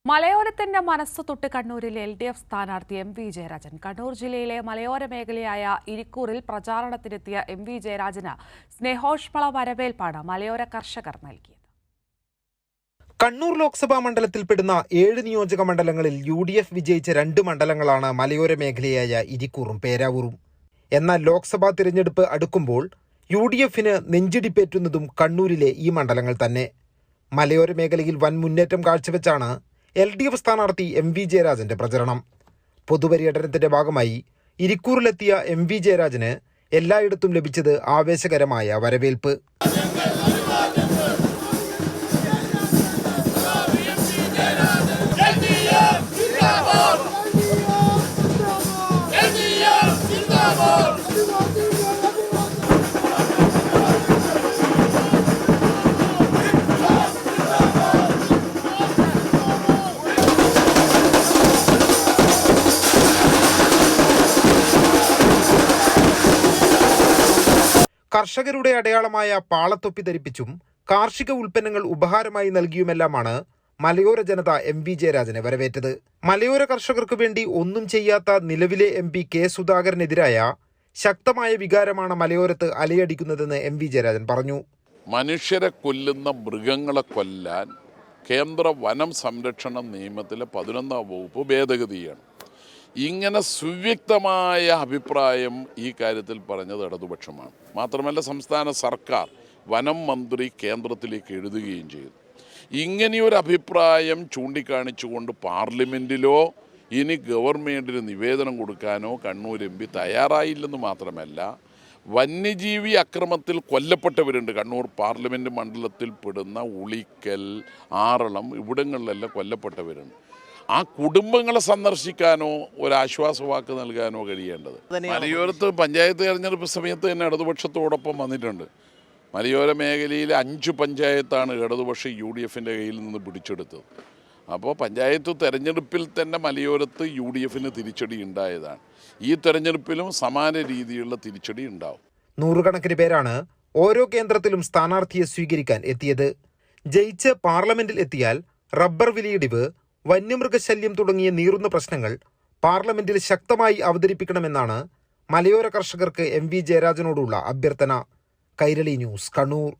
മലയോരത്തിന്റെ മനസ്സ് തൊട്ട് കണ്ണൂരിലെ LDF സ്ഥാനാർത്ഥി MV ജയരാജൻ. കണ്ണൂർ ജില്ലയിലെ മലയോര മേഖലയായ ഇരിക്കൂറിൽ പ്രചാരണത്തിനെത്തിയ MV ജയരാജന് സ്നേഹോഷ്മള വരവേൽപ്പാണ് മലയോര കർഷകർ നൽകിയത്. കണ്ണൂർ ലോക്സഭാ മണ്ഡലത്തിൽപ്പെടുന്ന 7 നിയോജക മണ്ഡലങ്ങളിൽ UDF വിജയിച്ച 2 മണ്ഡലങ്ങളാണ് മലയോര മേഖലയായ ഇരിക്കൂറും പേരാവൂറും. എന്നാൽ ലോക്സഭാ തിരഞ്ഞെടുപ്പ് അടുക്കുമ്പോൾ UDFന് നെഞ്ചിടിപ്പേറ്റുന്നതും കണ്ണൂരിലെ ഈ മണ്ഡലങ്ങൾ തന്നെ. മലയോര മേഖലയിൽ വൻ മുന്നേറ്റം കാഴ്ചവെച്ചാണ് LDF സ്ഥാനാർത്ഥി MV ജയരാജന്റെ പ്രചരണം. പൊതുപര്യടനത്തിന്റെ ഭാഗമായി ഇരിക്കൂറിലെത്തിയ MV ജയരാജന് എല്ലായിടത്തും ലഭിച്ചത് ആവേശകരമായ വരവേൽപ്പ്. കർഷകരുടെ അടയാളമായ പാളത്തൊപ്പി ധരിപ്പിച്ചും കാർഷിക ഉൽപ്പന്നങ്ങൾ ഉപഹാരമായി നൽകിയുമെല്ലാമാണ് മലയോര ജനത MV ജയരാജനെ വരവേറ്റത്. മലയോര കർഷകർക്ക് വേണ്ടി ഒന്നും ചെയ്യാത്ത നിലവിലെ MP K സുധാകരനെതിരായ ശക്തമായ വികാരമാണ് മലയോരത്ത് അലയടിക്കുന്നതെന്ന് MV ജയരാജൻ പറഞ്ഞു. മനുഷ്യരെ കൊല്ലുന്ന മൃഗങ്ങളെ കൊല്ലാൻ കേന്ദ്ര വനം സംരക്ഷണ നിയമത്തിലെ 11ാം വകുപ്പ് ഭേദഗതിയാണ്. ഇങ്ങനെ സുവ്യക്തമായ അഭിപ്രായം ഈ കാര്യത്തിൽ പറഞ്ഞത് ഇടതുപക്ഷമാണ്. മാത്രമല്ല സംസ്ഥാന സർക്കാർ വനം മന്ത്രി കേന്ദ്രത്തിലേക്ക് എഴുതുകയും ചെയ്തു. ഇങ്ങനെയൊരു അഭിപ്രായം ചൂണ്ടിക്കാണിച്ചുകൊണ്ട് പാർലമെൻറ്റിലോ ഇനി ഗവൺമെൻറ്റിന് നിവേദനം കൊടുക്കാനോ കണ്ണൂർ MP തയ്യാറായില്ലെന്ന് മാത്രമല്ല, വന്യജീവി അക്രമത്തിൽ കൊല്ലപ്പെട്ടവരുണ്ട്. കണ്ണൂർ പാർലമെൻറ്റ് മണ്ഡലത്തിൽ പെടുന്ന ഉളിക്കൽ, ആറളം ഇവിടങ്ങളിലെല്ലാം കൊല്ലപ്പെട്ടവരുണ്ട്. ആ കുടുംബങ്ങളെ സന്ദർശിക്കാനോ ഒരാശ്വാസവാക്ക് നൽകാനോ കഴിയേണ്ടത്. മലയോരത്ത് പഞ്ചായത്ത് തെരഞ്ഞെടുപ്പ് സമയത്ത് തന്നെ ഇടതുപക്ഷത്തോടൊപ്പം വന്നിട്ടുണ്ട്. മലയോര മേഖലയിലെ 5 പഞ്ചായത്താണ് ഇടതുപക്ഷം UDFൻ്റെ കയ്യിൽ നിന്ന് പിടിച്ചെടുത്തത്. അപ്പോൾ പഞ്ചായത്ത് തെരഞ്ഞെടുപ്പിൽ തന്നെ മലയോരത്ത് UDFന് തിരിച്ചടി ഉണ്ടായതാണ്. ഈ തെരഞ്ഞെടുപ്പിലും സമാന രീതിയിലുള്ള തിരിച്ചടി ഉണ്ടാവും. നൂറുകണക്കിന് പേരാണ് ഓരോ കേന്ദ്രത്തിലും സ്ഥാനാർത്ഥിയെ സ്വീകരിക്കാൻ എത്തിയത്. ജയിച്ച് പാർലമെന്റിൽ എത്തിയാൽ റബ്ബർ വിലയിടിവ്, വന്യമൃഗശല്യം തുടങ്ങിയ നീറുന്ന പ്രശ്നങ്ങൾ പാർലമെന്റിൽ ശക്തമായി അവതരിപ്പിക്കണമെന്നാണ് മലയോര കർഷകർക്ക് MV ജയരാജനോടുള്ള അഭ്യർത്ഥന. കൈരളി ന്യൂസ്, കണ്ണൂർ.